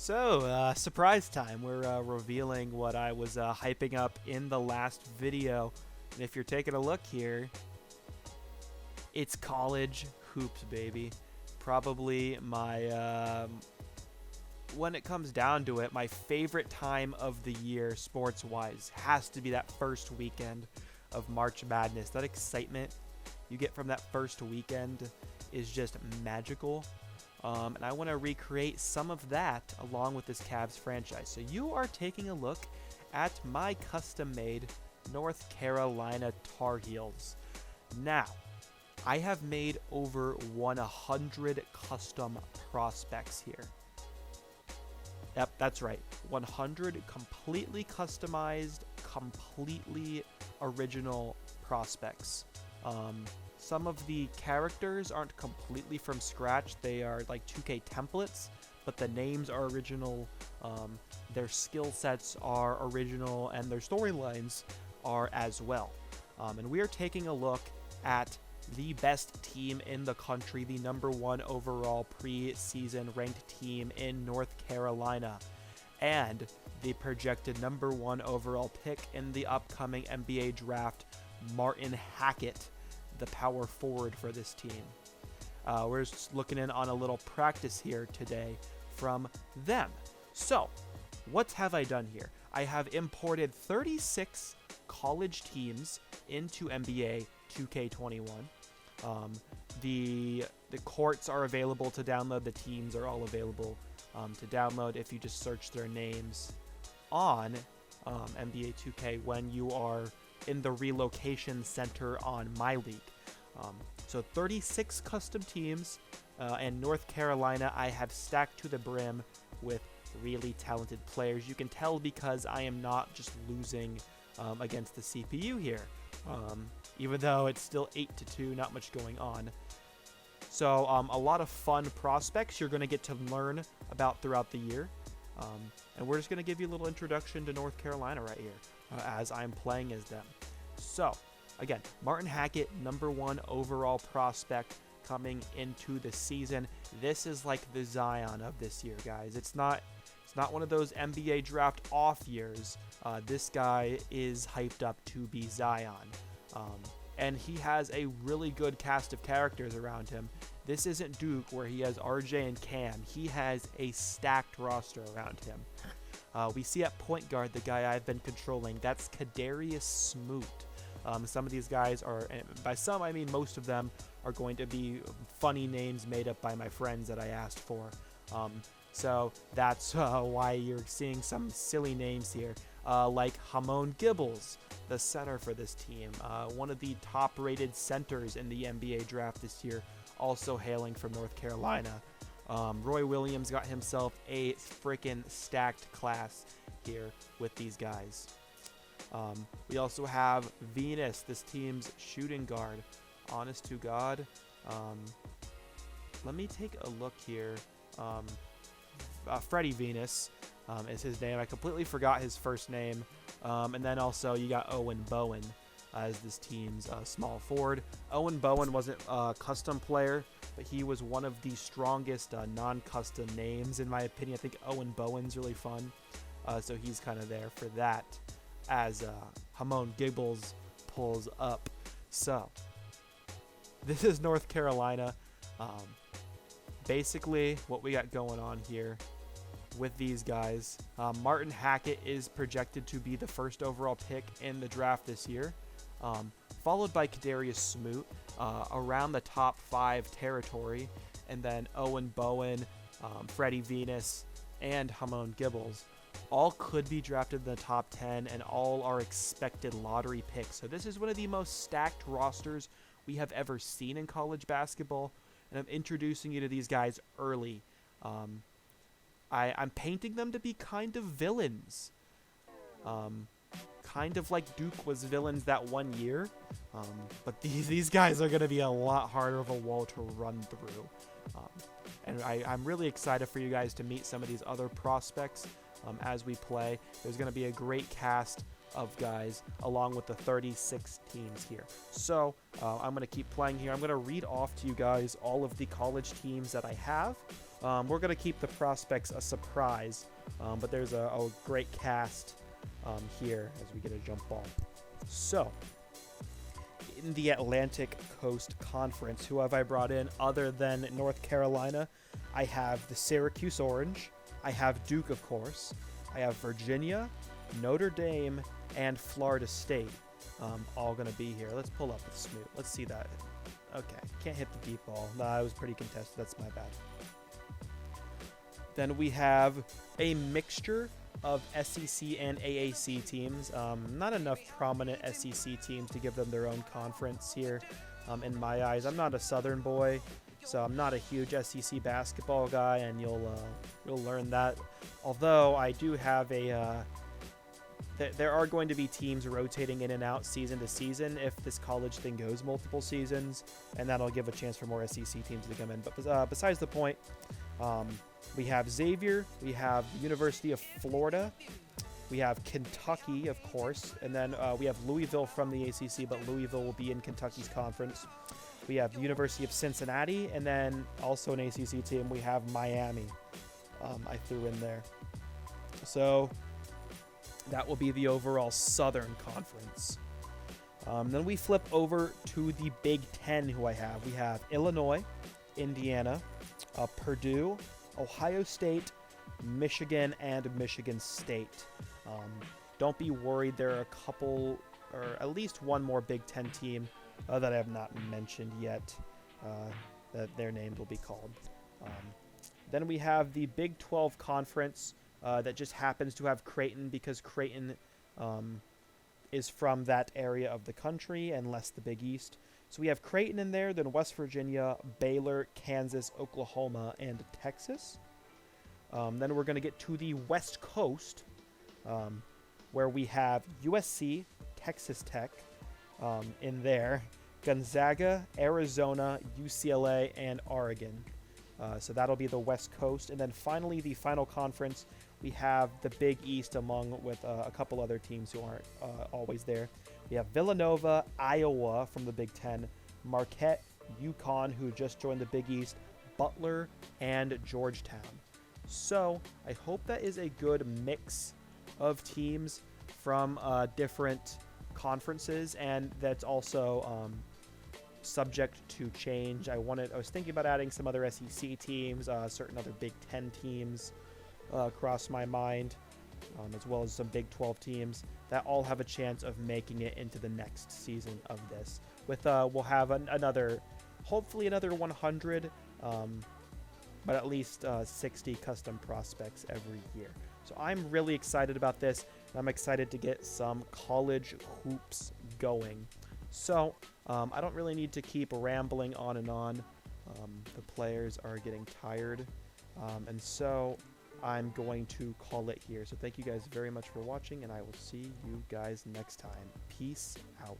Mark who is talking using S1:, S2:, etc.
S1: Surprise time. We're revealing what I was hyping up in the last video. And if you're taking a look here, it's college hoops, baby. Probably when it comes down to it, my favorite time of the year, sports-wise, has to be that first weekend of March Madness. That excitement you get from that first weekend is just magical. And I want to recreate some of that along with this Cavs franchise. So you are taking a look at my custom-made North Carolina Tar Heels. Now, I have made over 100 custom prospects here. Yep, that's right. 100 completely customized, completely original prospects. Some of the characters aren't completely from scratch. They are like 2K templates, but the names are original. Their skill sets are original, and their storylines are as well. And we are taking a look at the best team in the country, the #1 overall preseason ranked team in North Carolina, and the projected #1 overall pick in the upcoming NBA draft, Martin Hackett, the power forward for this team. We're just looking in on a little practice here today from them. So, what have I done here? I have imported 36 college teams into NBA 2K21. The courts are available to download. The teams are all available to download if you just search their names on NBA 2K when you are in the relocation center on My League. So 36 custom teams, and North Carolina I have stacked to the brim with really talented players. You can tell because I am not just losing against the CPU here, even though it's still 8-2, not much going on. So a lot of fun prospects you're going to get to learn about throughout the year. And we're just going to give you a little introduction to North Carolina right here as I'm playing as them. So, again, Martin Hackett, #1 overall prospect coming into the season. This is like the Zion of this year, guys. It's not one of those NBA draft off years. This guy is hyped up to be Zion. And he has a really good cast of characters around him. This isn't Duke where he has RJ and Cam. He has a stacked roster around him. We see at point guard the guy I've been controlling. That's Kadarius Smoot. Some of these guys are, and by some I mean most of them, are going to be funny names made up by my friends that I asked for. So that's why you're seeing some silly names here, like Hamon Gibbles, the center for this team, one of the top-rated centers in the NBA draft this year, also hailing from North Carolina. Roy Williams got himself a freaking stacked class here with these guys. We also have Venus, this team's shooting guard. Honest to God. Let me take a look here. Freddie Venus is his name. I completely forgot his first name. And then also you got Owen Bowen as this team's small forward. Owen Bowen wasn't a custom player, but he was one of the strongest non-custom names in my opinion. I think Owen Bowen's really fun. So he's kind of there for that as Hamon Gibbles pulls up. So this is North Carolina. Basically what we got going on here with these guys. Martin Hackett is projected to be the first overall pick in the draft this year, followed by Kadarius Smoot around the top 5 territory, and then Owen Bowen, Freddie Venus, and Hamon Gibbles. All could be drafted in the top 10, and all are expected lottery picks. So this is one of the most stacked rosters we have ever seen in college basketball, and I'm introducing you to these guys early. I'm painting them to be kind of villains. Kind of like Duke was villains that one year. But these guys are going to be a lot harder of a wall to run through. And I'm really excited for you guys to meet some of these other prospects as we play. There's going to be a great cast of guys along with the 36 teams here. So I'm going to keep playing here. I'm going to read off to you guys all of the college teams that I have. We're going to keep the prospects a surprise, but there's a great cast here as we get a jump ball. So, in the Atlantic Coast Conference, who have I brought in other than North Carolina? I have the Syracuse Orange. I have Duke, of course. I have Virginia, Notre Dame, and Florida State. All going to be here. Let's pull up with Smoot. Let's see that. Okay, can't hit the deep ball. Nah, it was pretty contested. That's my bad. Then we have a mixture of SEC and AAC teams. Not enough prominent SEC teams to give them their own conference here. In my eyes, I'm not a Southern boy, so I'm not a huge SEC basketball guy, and you'll learn that. Although I do have there are going to be teams rotating in and out season to season if this college thing goes multiple seasons, and that'll give a chance for more SEC teams to come in. But besides the point, we have Xavier, we have the University of Florida, we have Kentucky, of course, and then we have Louisville from the ACC, but Louisville will be in Kentucky's conference. We have the University of Cincinnati, and then also an ACC team, we have Miami. I threw in there. So that will be the overall Southern Conference. Then we flip over to the Big Ten, who I have. We have Illinois, Indiana, Purdue, Ohio State, Michigan, and Michigan State. Don't be worried. There are a couple, or at least one more Big Ten team that I have not mentioned yet that their names will be called. Then we have the Big 12 Conference that just happens to have Creighton because Creighton is from that area of the country and less the Big East. So we have Creighton in there, then West Virginia, Baylor, Kansas, Oklahoma, and Texas. Then we're going to get to the West Coast, where we have USC, Texas Tech in there, Gonzaga, Arizona, UCLA, and Oregon. So that'll be the West Coast. And then finally, the final conference, we have the Big East with a couple other teams who aren't always there. We have Villanova, Iowa from the Big Ten, Marquette, UConn, who just joined the Big East, Butler, and Georgetown. So I hope that is a good mix of teams from different conferences, and that's also subject to change. I was thinking about adding some other SEC teams, certain other Big Ten teams crossed my mind, as well as some Big 12 teams that all have a chance of making it into the next season of this. We'll have hopefully another 100, but at least 60 custom prospects every year. So I'm really excited about this, and I'm excited to get some college hoops going. So I don't really need to keep rambling on and on. The players are getting tired, and so I'm going to call it here. So thank you guys very much for watching, and I will see you guys next time. Peace out.